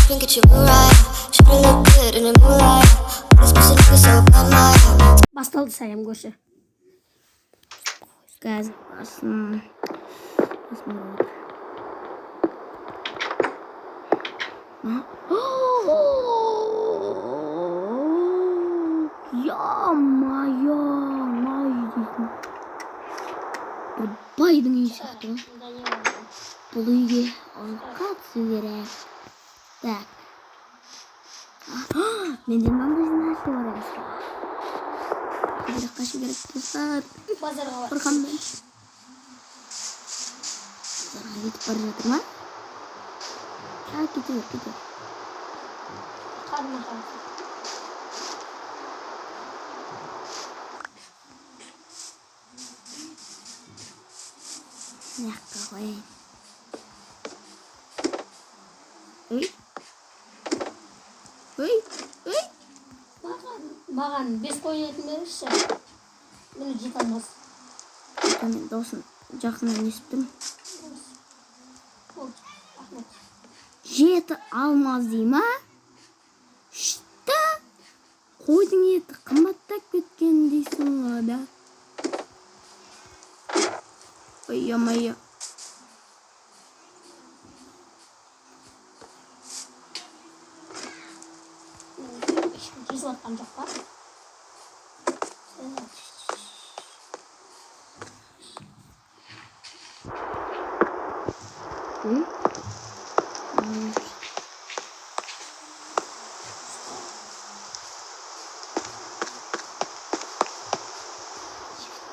been get you right. Should've looked good in the moonlight. This pussy nigga so bad, my. Басталды Сәлем көрші. Қазір басын. Я-моё, байдың үй сияқты. Бұл үйге қатысы керек. Так. Менде мынандай нәрсе бар емес. Қазір қашу керек достар. Қорқамын. Базарға кетіп бара жатыр ма? Кете бер. Қарма қалды. Мягко қояйын. Маған 5 қойатын беріңізші. Мені жете алмас. Мен даусын жақыннан естіп тұрмын. Жеті алмаз дей ма? Шта? Қойдың еті қымбаттап кеткен дейсің ғой да. Ой-я-майя. Кесіп атқан жоқ па?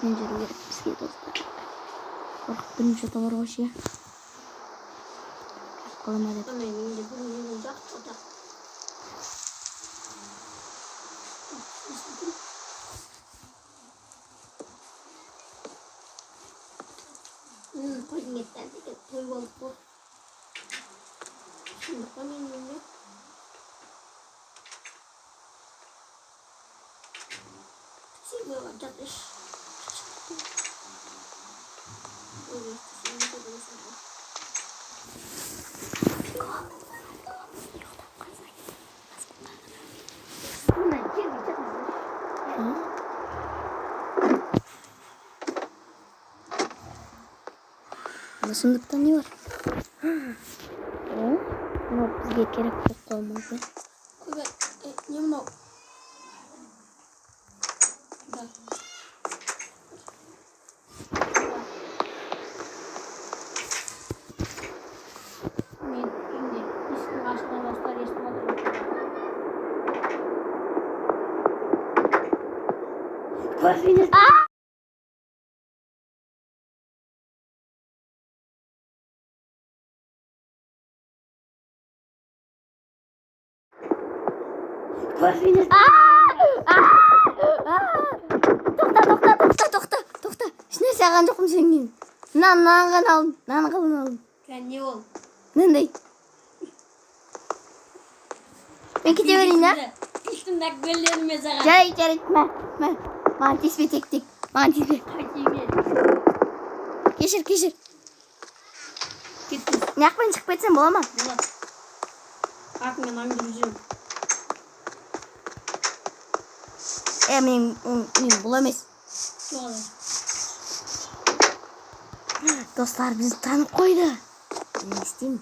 Мен жүру керек бізге достар. Қорқып бірінші ота бар ғой ше. Қолыма деп. Мен енді бүгін жақсы ота. Қойдың еттен деген той болып бұл. Шындыққа мен енді. Сен болған жатыш. Сұмдықта не бар? Мынау бізге керек болып қалмайды. Не мынау? Мен үйімде есіктің ашылған бастар естіп отырмын. Көршіңіз. Көршіңіз. Тоқта. Ешне саған жоқым сенген. Нан қалын. Не ол? Нандай. Мен кете берейін, а? Үстімді гөлдеріме саған. Жарайды. Маған теспе тек. Маған теспе. Кешір. Кеттім. Неақпен шығып кетсем бола ма? Болады. Қақымен аңдып жүрем. Мен бұл емес. Жоғалай. Достар бізді танып қойды. Не істеймін?